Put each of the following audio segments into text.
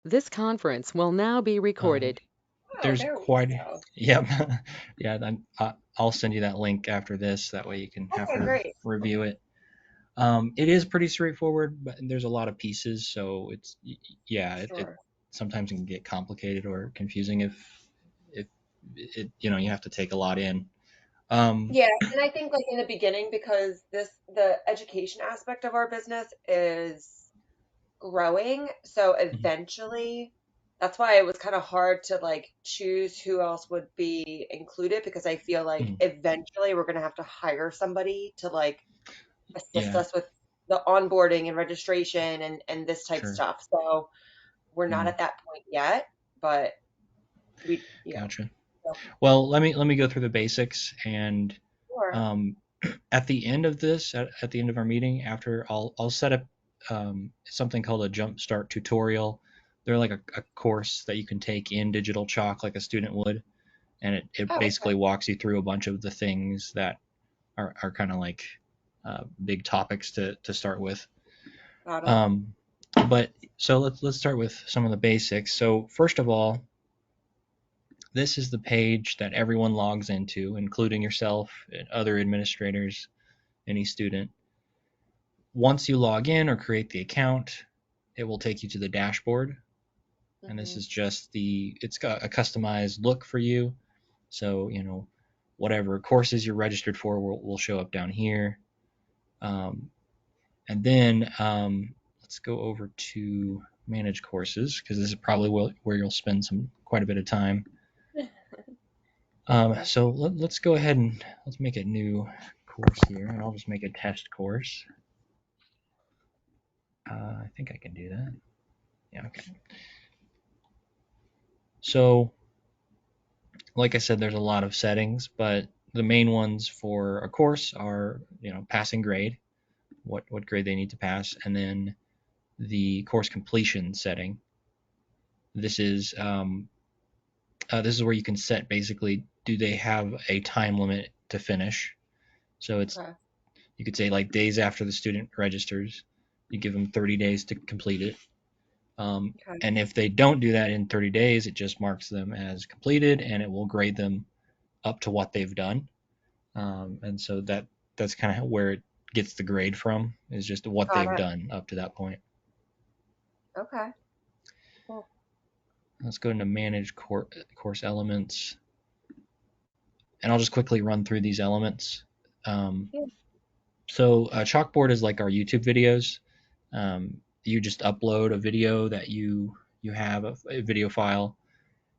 This conference will now be Um, recorded. Oh, there's there we quite, go. yep, yeah. I'll send you that link after this. That way you can have Okay, her great. review it. It is pretty straightforward, but there's a lot of pieces, so yeah, it Sure. sometimes can get complicated or confusing if it you have to take a lot in. Um, Yeah, and I think like in the beginning, because the education aspect of our business is growing, so mhm, eventually that's why it was kind of hard to like choose who else would be included because I feel like mhm, eventually we're gonna have to hire somebody to like assist yeah, us with the onboarding and registration and this type sure, stuff. So we're not mm, at that point yet, but we, gotcha. so, Well, let me go through the basics, and sure. um, at the end of this, at the end of our meeting, after I'll set up something called a Jumpstart tutorial. They're like a course that you can take in digital chalk like a student would, and it Oh, basically walks you through a bunch of the things that are kind of like big topics to start with. got it. Um, but so let's start with some of the basics. So first of all, this is the page that everyone logs into, including yourself and other administrators, any student. Once you log in or create the account, it will take you to the dashboard. And this Hmm. is just it's got a customized look for you. So, whatever courses you're registered for will show up down here. Um, and then let's go over to manage courses because this is probably where you'll spend quite a bit of time. So let's go ahead and let's make a new course here, and I'll just make a test course. I think I can do that. Yeah, okay. So, like I said, there's a lot of settings, but the main ones for a course are, passing grade, what grade they need to pass, and then the course completion setting. This is this is where you can set basically, do they have a time limit to finish? So Okay. you could say like days after the student registers, you give them 30 days to complete it. Okay. And if they don't do that in 30 days, it just marks them as completed and it will grade them up to what they've done. And so that's kind of where it gets the grade from, is just what Got they've it. done up to that point. Okay. Cool. Let's go into manage course elements, and I'll just quickly run through these elements. Um, Yeah. so Chalkboard is like our YouTube videos. You just upload a video that you have a video file,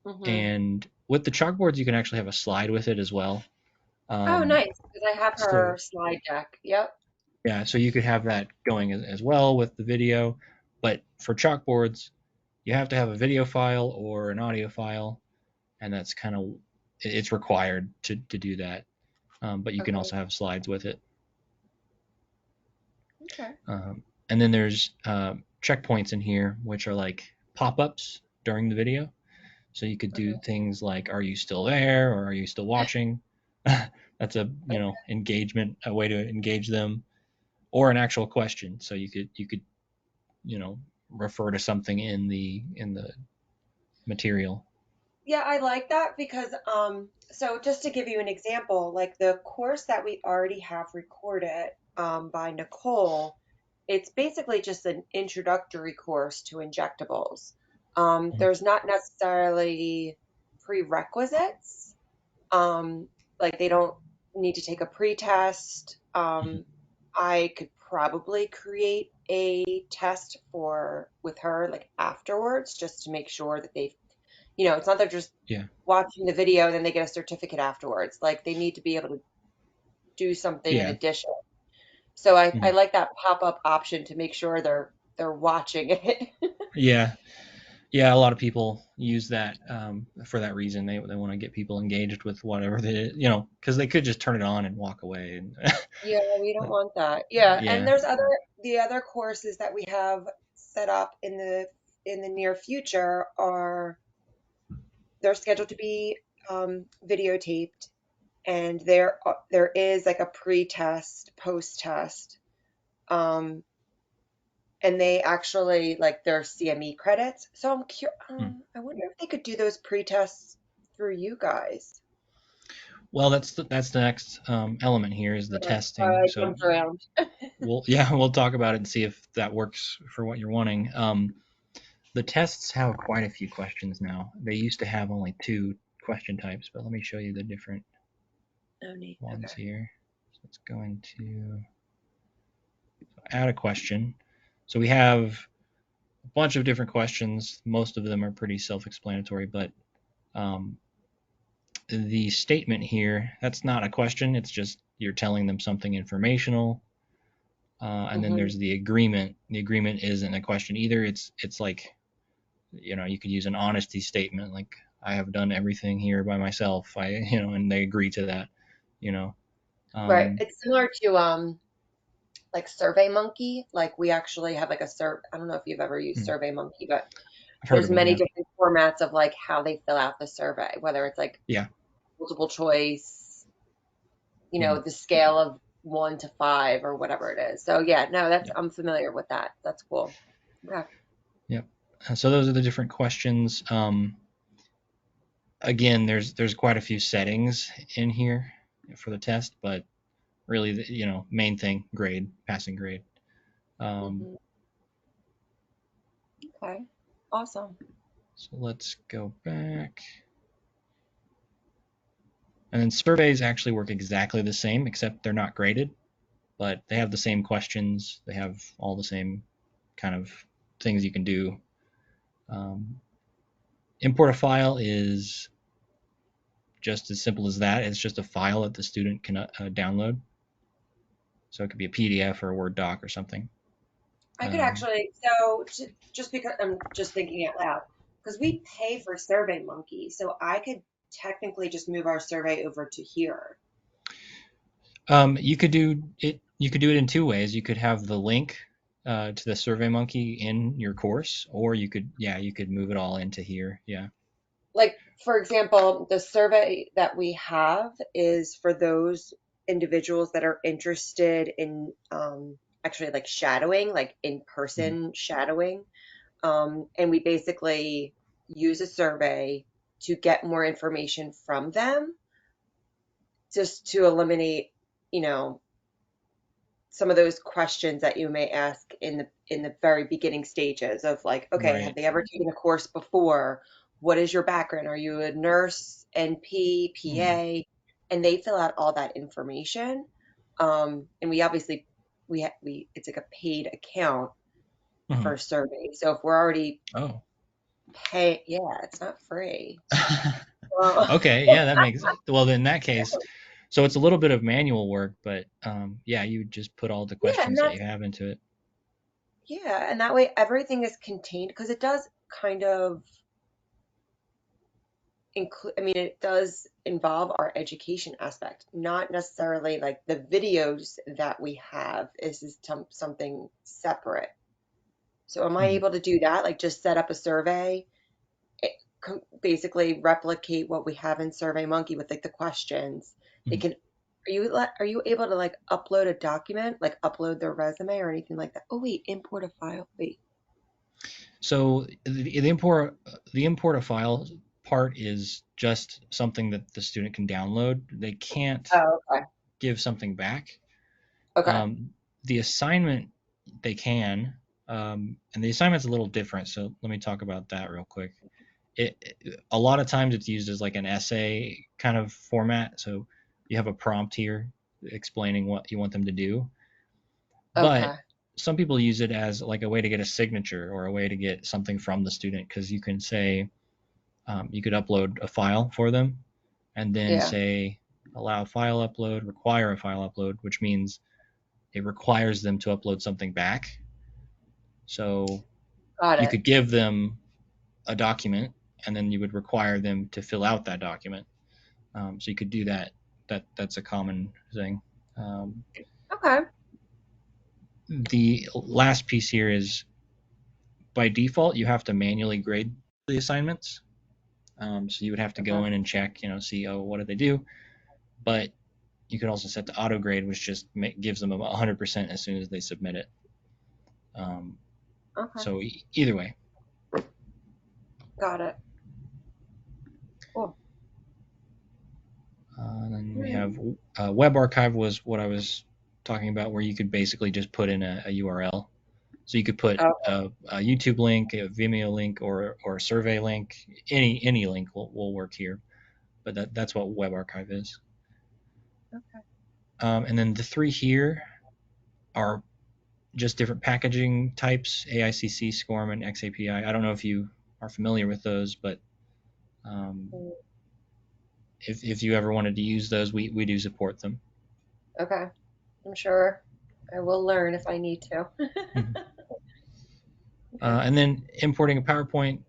Hmm. and with the chalkboards you can actually have a slide with it as well. Oh, Um, nice. Because I have her so slide deck. Yep. yeah, so you could have that going as well with the video, but for chalkboards you have to have a video file or an audio file, and that's kind of it's required to do that. But you can Okay. also have slides with it. Okay. And then there's checkpoints in here, which are like pop-ups during the video. So you could do Okay. things like, "Are you still there?" or "Are you still watching?" That's a Okay. engagement, a way to engage them, or an actual question. So you could refer to something in the material. Yeah, I like that because so just to give you an example, like the course that we already have recorded by Nicole, it's basically just an introductory course to injectables. There's not necessarily prerequisites. Like they don't need to take a pre-test. Mhm. I could probably create a test for with her like afterwards just to make sure that they've, it's not they're just Yeah. watching the video and then they get a certificate afterwards. Like they need to be able to do something in Yeah. addition. So I Mhm. like that pop-up option to make sure they're watching it. Yeah. Yeah, a lot of people use that for that reason. They want to get people engaged with whatever because they could just turn it on and walk away. And Yeah, we don't want that. Yeah, and yeah, there's the other courses that we have set up in the near future are they're scheduled to be videotaped, and there is like a pre-test, post-test. Um, and they actually like their CME credits. So Hmm. I wonder if they could do those pre-tests through you guys. Well, that's the next element here is the Okay. testing. I So jumped around. we'll talk about it and see if that works for what you're wanting. The tests have quite a few questions now. They used to have only two question types, but let me show you the different Oh, neat. ones Okay. here. So it's going to add a question. So we have a bunch of different questions. Most of them are pretty self-explanatory, but um, the statement here, that's not a question. It's just you're telling them something informational. And then Hmm. there's the agreement. The agreement isn't a question either. It's like, you could use an honesty statement, like I have done everything here by myself. And they agree to that. You know. Right. Um, It's similar to like SurveyMonkey. Like we actually have like a I don't know if you've ever used hmm, SurveyMonkey, but I've heard there's of them. many Yeah. different formats of like how they fill out the survey, whether it's like Yeah. multiple choice, Hmm. the scale of 1 to 5 or whatever it is. So yeah, no, that's Yeah. I'm familiar with that. That's cool. Okay. Yep. So those are the different questions. Again, there's quite a few settings in here for the test, but really, main thing, grade, passing grade. Um, Hmm. Okay. Awesome. so let's go back. And then surveys actually work exactly the same, except they're not graded, but they have the same questions. They have all the same kind of things you can do. Um, import a file is just as simple as that. It's just a file that the student can download. So it could be a PDF or a Word doc or something. I could Um, actually, just because I'm just thinking out loud, because we pay for SurveyMonkey, so I could technically just move our survey over to here. you could do it. You could do it in two ways. You could have the link to the SurveyMonkey in your course, or you could move it all into here. Yeah. Like, for example, the survey that we have is for those individuals that are interested in actually like shadowing, like Mhm. in-person shadowing. And we basically use a survey to get more information from them just to eliminate, you know, some of those questions that you may ask in the very beginning stages of like, okay, have Right. they ever taken a course before? What is your background? Are you a nurse, NP, Mhm. PA? And they fill out all that information. And we obviously we it's like a paid account for Mhm. survey. So if we're already Oh. yeah, it's not free. Well, Okay. Yeah, that makes well. In that case, so it's a little bit of manual work, but yeah, you would just put all the yeah, and questions that that's you have into it. yeah, and that way everything is contained because it does kind of include, I mean, it does involve our education aspect, not necessarily like the videos that we have is something separate. So am I Mhm. able to do that? Like just set up a survey, it, basically replicate what we have in SurveyMonkey with like the questions. They Mhm. can, are you able to like upload a document, like upload their resume or anything like that? Oh wait, import a file. Wait. So the import a file part is just something that the student can download. They can't Oh, okay. give something back. Okay. Um, the assignment they can, and the assignment's a little different. So let me talk about that real quick. A lot of times it's used as like an essay kind of format. So you have a prompt here explaining what you want them to do. But Okay. some people use it as like a way to get a signature or a way to get something from the student because you can say you could upload a file for them and then Yeah. say allow file upload, require a file upload, which means it requires them to upload something back. So Got you it. could give them a document and then you would require them to fill out that document. So you could do that. That's a common thing. Um, Okay. the last piece here is by default you have to manually grade the assignments. So you would have to Okay. go in and check, see, oh, what did they do? But you could also set the auto grade, which just gives them 100% as soon as they submit it. Um, Okay. So either way. Got it. Cool. And then we Alright. have Web Archive was what I was talking about, where you could basically just put in a URL. So you could put Oh, a YouTube link, a Vimeo link, or a survey link. Any link will work here, but that's what Web Archive is. okay. And then the three here are just different packaging types: AICC, SCORM, and XAPI. I don't know if you are familiar with those, but um, Mm, if you ever wanted to use those, we do support them. okay. I'm sure I will learn if I need to. Mhm. Okay. And then importing a PowerPoint,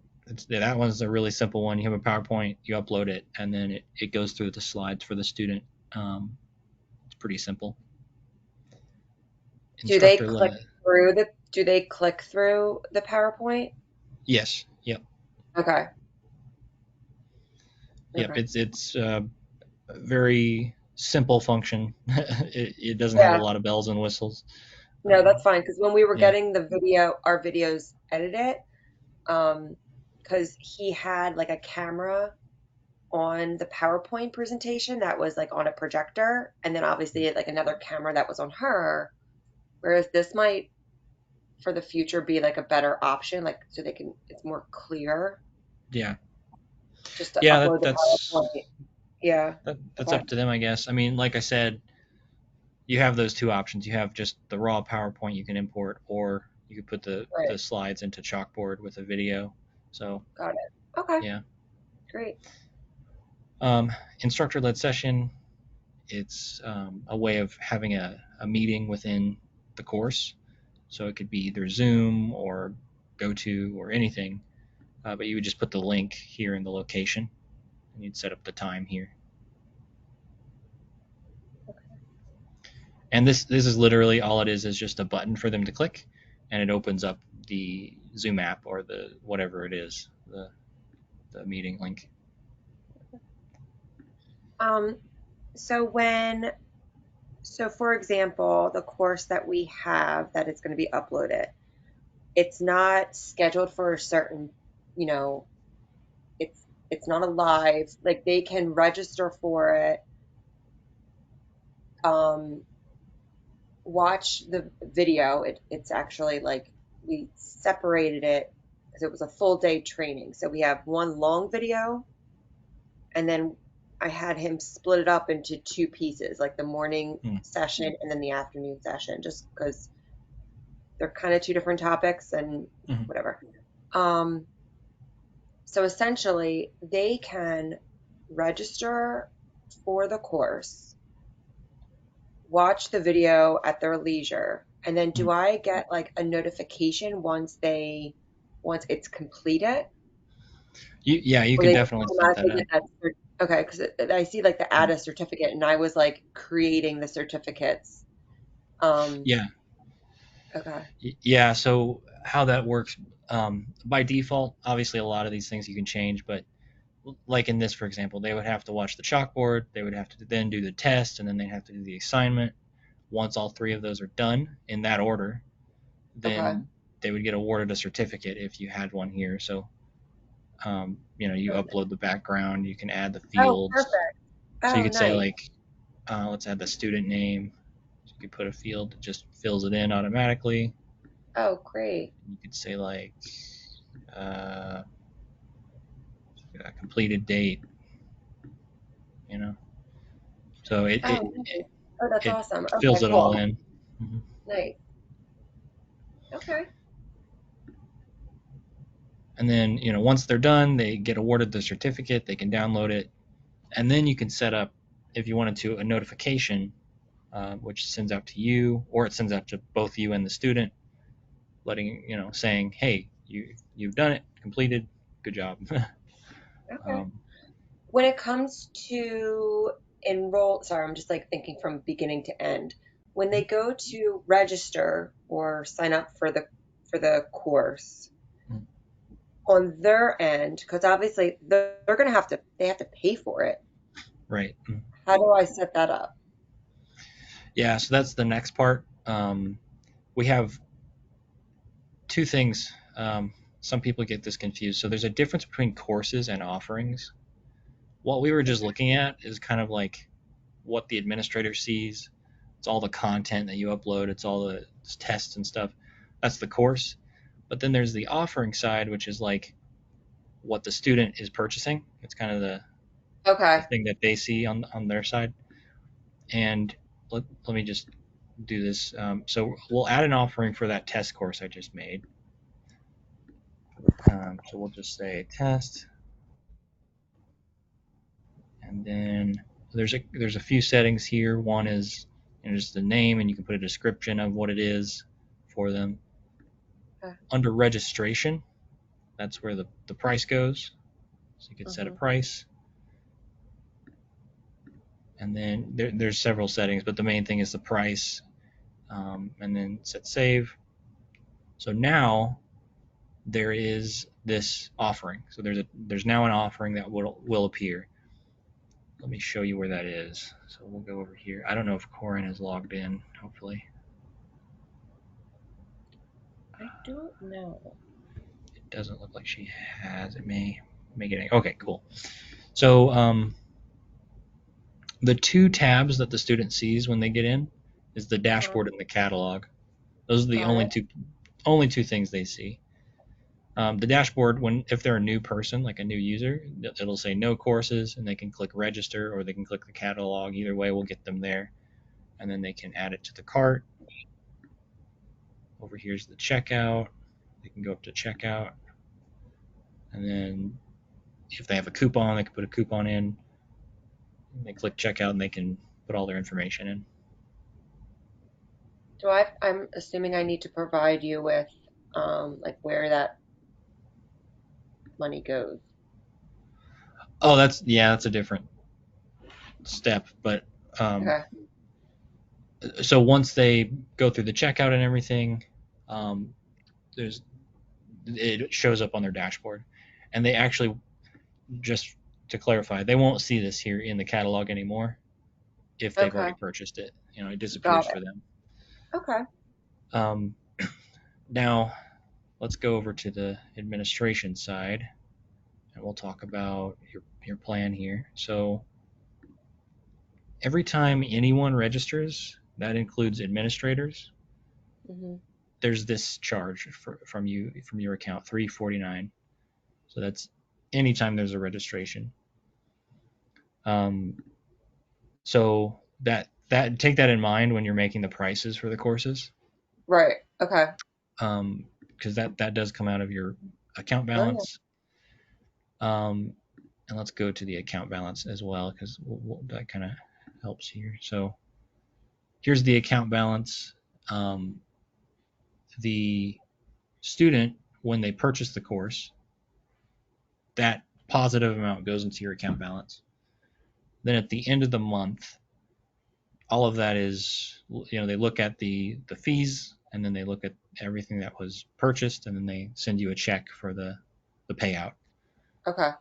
that one's a really simple one. You have a PowerPoint, you upload it, and then it goes through the slides for the student. It's pretty simple. Do they Instructor click led. do they click through the PowerPoint? Yes. Yep. Okay. Yep. Okay. It's a very simple function. It doesn't have a Yeah. lot of bells and whistles. No, that's Um, fine. Because when we were yeah. getting our videos edited, because he had like a camera on the PowerPoint presentation that was like on a projector, and then obviously like another camera that was on her. Whereas this might, for the future, be like a better option, like so they can, it's more clear Yeah. just to Yeah. upload the PowerPoint. Yeah. That's Okay. up to them, I guess. I mean, like I said, you have those two options. You have just the raw PowerPoint you can import, or you could put Right. the slides into Chalkboard with a video. So Got it. Okay. yeah. Great. Um, Instructor led session. It's a way of having a meeting within the course. So it could be either Zoom or GoTo or anything, but you would just put the link here in the location, and you'd set up the time here. And this is literally all it is just a button for them to click, and it opens up the Zoom app or the whatever it is, the meeting link. Um, so when, so for example, the course that we have that is going to be uploaded, it's not scheduled for a certain, you know, it's not a live, like they can register for it, um, watch the video. It's actually like we separated it because it was a full day training. So we have one long video, and then I had him split it up into two pieces, like the morning Mm. session and then the afternoon session, just because they're kind of two different topics and Mm-hmm. whatever. Um, so essentially, they can register for the course, watch the video at their leisure, and then Mm-hmm. do I get like a notification once it's completed? Yeah, you Or could they just definitely set that automatically up. get that okay, because I see like the add Mm. a certificate, and I was like creating the certificates. Um, Yeah, okay, yeah. So how that works, by default, obviously a lot of these things you can change, but like in this, for example, they would have to watch the chalkboard, they would have to then do the test, and then they'd have to do the assignment. Once all three of those are done in that order, okay. then they would get awarded a certificate if you had one here. So, you upload the background, you can add the Oh, fields. perfect. So you Oh, could say, nice. like, let's add the student name. So you could put a field that just fills it in automatically. Oh, great. You could say, like, uh, a completed date, you know. So Oh, nice. Oh, that's it awesome. fills Okay, it all cool. in. Mhm. Nice. Okay. And then, once they're done, they get awarded the certificate, they can download it, and then you can set up, if you wanted to, a notification, which sends out to you, or it sends out to both you and the student, letting, saying, hey, you've done it, completed, good job. Okay. um, When it comes to sorry, I'm just like thinking from beginning to end. When they go to register or sign up for the course on their end, because obviously they're gonna they have to pay for it. right. How do I set that up? Yeah, so that's the next part. We have two things. Some people get this confused. So there's a difference between courses and offerings. What we were just looking at is kind of like what the administrator sees. It's all the content that you upload. It's all the tests and stuff. That's the course. But then there's the offering side, which is like what the student is purchasing. It's kind of the Okay. thing that they see on their side. And let me just do this. So we'll add an offering for that test course I just made. So we'll just say test, and then there's a few settings here. One is just the name, and you can put a description of what it is for them. Okay. Under registration, that's where the price goes. So you could set a Mhm. price, and then there's several settings, but the main thing is the price, and then set save. So now there is this offering. So there's now an offering that will appear. Let me show you where that is. So we'll go over here. I don't know if Corin is logged in. Hopefully, I don't know. it doesn't look like she has. It may get okay. Cool. So the two tabs that the student sees when they get in is the Uh-huh. dashboard and the catalog. Those are the Got it. only two things they see. The dashboard, when if they're a new person, like a new user, it'll say no courses, and they can click register or they can click the catalog. Either way, we'll get them there, and then they can add it to the cart. Over here's the checkout. They can go up to checkout, and then if they have a coupon, they can put a coupon in. They click checkout, and they can put all their information in. I'm assuming I need to provide you with like where that money goes. Oh, that's a different step, but Okay. so once they go through the checkout and everything, um, there's it shows up on their dashboard, and they actually, just to clarify, they won't see this here in the catalog anymore if they've Okay. already purchased it. It disappears Got for it. them. Okay. Um, Now let's go over to the administration side, and we'll talk about your plan here. So every time anyone registers, that includes administrators, Hmm. there's this charge from your account, $3.49. So that's anytime there's a registration. Um, so that take that in mind when you're making the prices for the courses, Right. Okay. because that does come out of your account Oh yeah. balance. Um, and let's go to the account balance as well, because that kind of helps here. So here's the account balance. Um, the student, when they purchase the course, that positive amount goes into your account balance. Then at the end of the month, all of that is, they look at the fees, and then they look at everything that was purchased, and then they send you a check for the payout. Okay.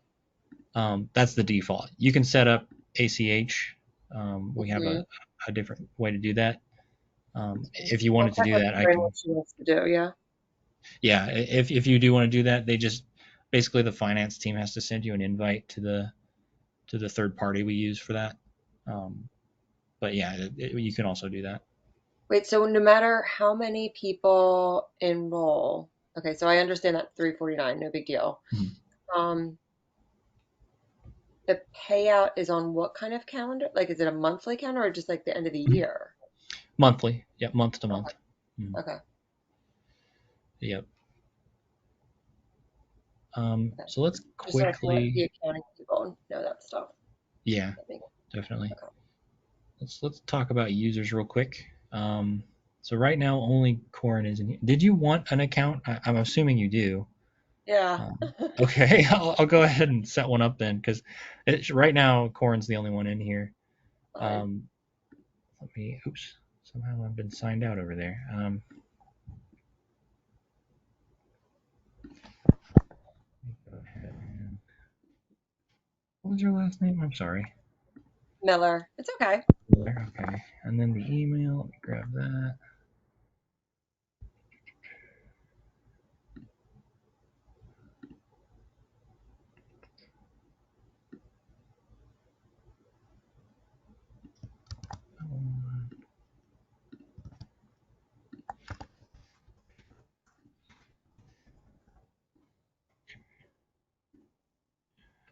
That's the default. You can set up ACH. We have Hmm. a different way to do that. If you wanted I'll to check do with that, I Corinne what can. she wants to do. Yeah. Yeah, if you do want to do that, they just basically the finance team has to send you an invite to the third party we use for that. Um, but yeah, you can also do that. Wait, so no matter how many people enroll, okay, so I understand that 349, no big deal. Mhm. Um, the payout is on what kind of calendar? Like, is it a monthly calendar or just like the end of the year? Monthly, yeah, month to Okay. month. Mhm. Okay. Yep. Okay. So let's Just so I can let quickly, the accounting people know that stuff. yeah, That makes definitely. okay. Let's talk about users real quick. So right now only Corin is in. Did you want an account? I'm assuming you do. Yeah. Okay, I'll go ahead and set one up then, because right now Corin's the only one in here. Fine. Um, oops, somehow I've been signed out over there. Go ahead what was your last name? I'm sorry. Miller. It's okay. Okay, and then the email. Let me grab that.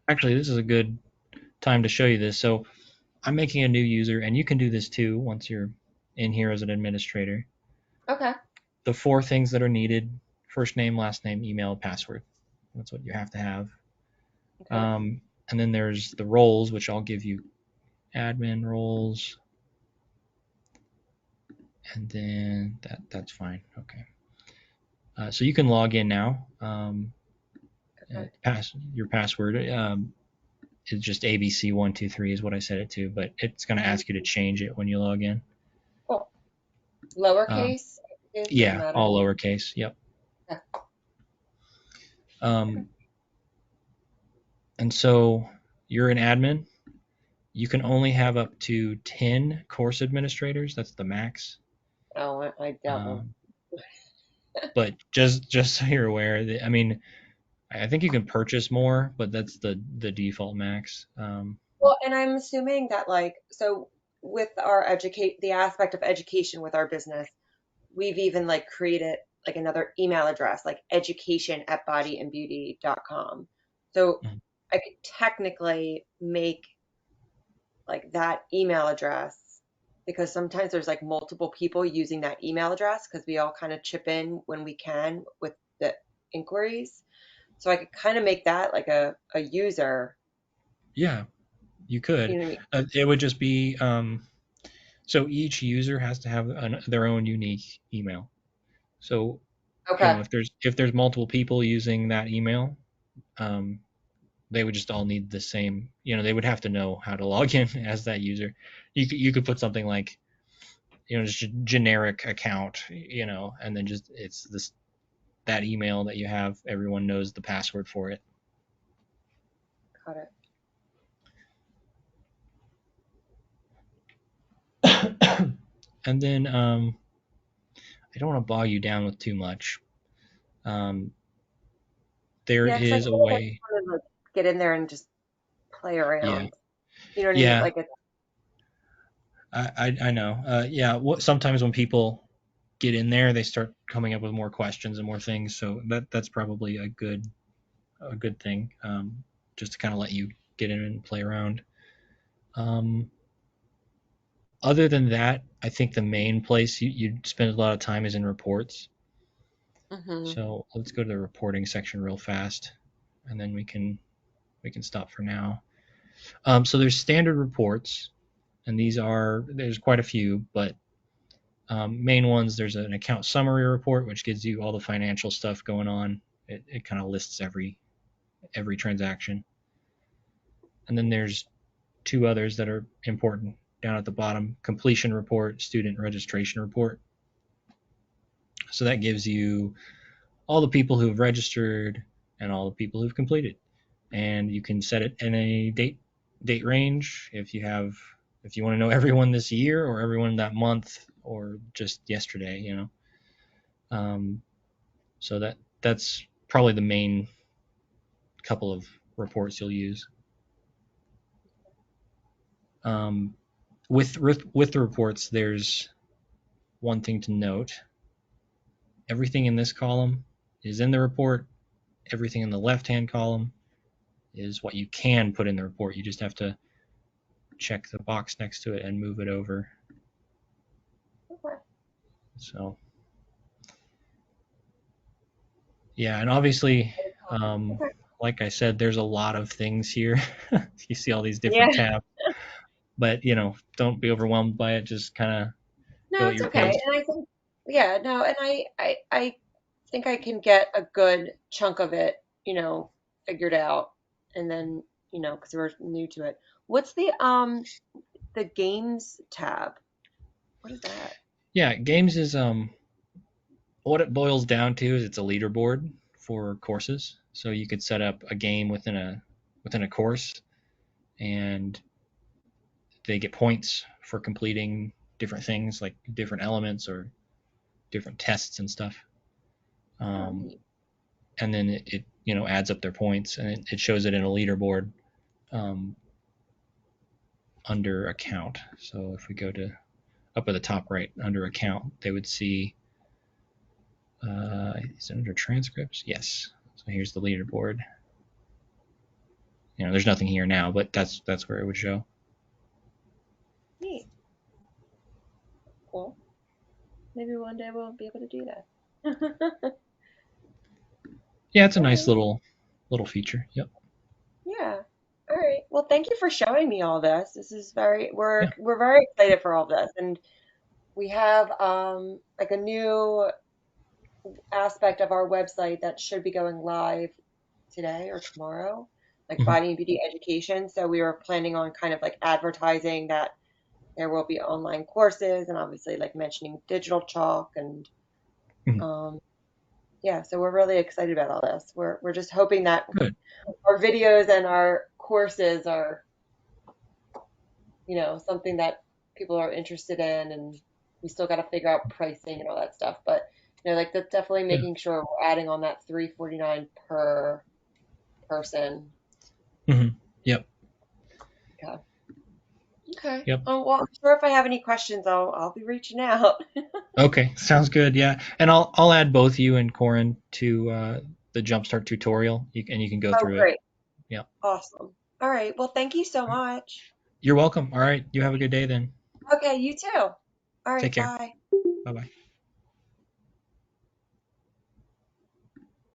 Actually, this is a good time to show you this. So I'm making a new user, and you can do this too once you're in here as an administrator. Okay. The four things that are needed: first name, last name, email, password. That's what you have to have. Okay. And then there's the roles, which I'll give you: admin roles, and then that's fine. Okay. So you can log in now. Okay. Pass your password is just ABC123 is what I set it to, but it's going to Mhm. ask you to change it when you log in. Cool. Um, Lowercase, it doesn't yeah, matter. all lowercase. Yep. Okay. Um, and so you're an admin. You can only have up to 10 course administrators. That's the max. Oh, I double. Um, but just so you're aware, I mean, I think you can purchase more, but that's the default max. Well, and I'm assuming that like so with our educate the aspect of education with our business, we've even like created like another email address, like education@bodyandbeauty.com. So Mhm. I could technically make like that email address because sometimes there's like multiple people using that email address because we all kind of chip in when we can with the inquiries. So I could kind of make that like a user, Yeah, you could. you know what I mean? It would just be so each user has to have their own unique email. So Okay, if there's multiple people using that email, um, they would just all need the same. They would have to know how to log in as that user. You could put something like just a generic account, and then just it's this that email that you have. Everyone knows the password for it. got it. And then I don't want to bog you down with too much. Um, there Yeah, because I is kind a of like way. want to like get in there and just play Yeah, around. You know what I mean? yeah, Like it's I know. Yeah, sometimes when people get in there, they start coming up with more questions and more things. So that's probably a good thing, just to kind of let you get in and play around. Um, Other than that, I think the main place you spend a lot of time is in reports. hmm So let's go to the reporting section real fast, and then we can stop for now. So there's standard reports, and there's quite a few, but main ones, there's an account summary report, which gives you all the financial stuff going on. It kind of lists every transaction. And then there's two others that are important down at the bottom: completion report, student registration report. So that gives you all the people who've registered and all the people who've completed. And you can set it in a date range if you want to know everyone this year or everyone that month or just yesterday. Um, so that's probably the main couple of reports you'll use. Um, with the reports, there's one thing to note: everything in this column is in the report. Everything in the left-hand column is what you can put in the report. You just have to check the box next to it and move it over. okay. So yeah, and obviously, Okay. like I said, there's a lot of things here. You see all these Yeah. different tabs, but don't be overwhelmed by it. Just kind of go No, at it's your okay. pace. And I think yeah, no, and I think I can get a good chunk of it, figured out. And then, because we're new to it. What's the games tab? What is that? Yeah, games is what it boils down to is it's a leaderboard for courses. So you could set up a game within a course, and they get points for completing different things like different elements or different tests and stuff. Oh, Um, neat. and then it adds up their points, and it shows it in a leaderboard um, under account. So if we go to up at the top right under account, they would see is it under transcripts? Yes. So here's the leaderboard. there's nothing here now, but that's where it would show. Neat. Cool. Maybe one day we'll be able to do that. Yeah, it's a All nice right. little feature. Yep. Yeah. All right. Well, thank you for showing me all this. This is Yeah. we're very excited for all this. And we have like a new aspect of our website that should be going live today or tomorrow, like Hmm. Body and Beauty Education. So we were planning on kind of like advertising that there will be online courses and obviously like mentioning digital chalk and Hmm. um yeah, so we're really excited about all this. We're just hoping that Good. our videos and our courses are, something that people are interested in, and we still got to figure out pricing and all that stuff. But like that's definitely Yeah. making sure we're adding on that 349 per person. Hmm. Yep. Okay. Okay. Yep. Oh, well, I'm sure if I have any questions, I'll be reaching out. Okay. Sounds good. Yeah. And I'll add both you and Corin to the Jumpstart tutorial, and you can go Oh, through it. great. Yeah. Awesome. All right. Well, thank you so much. You're welcome. All right. You have a good day then. Okay, you too. All Take right, care. bye. Bye bye.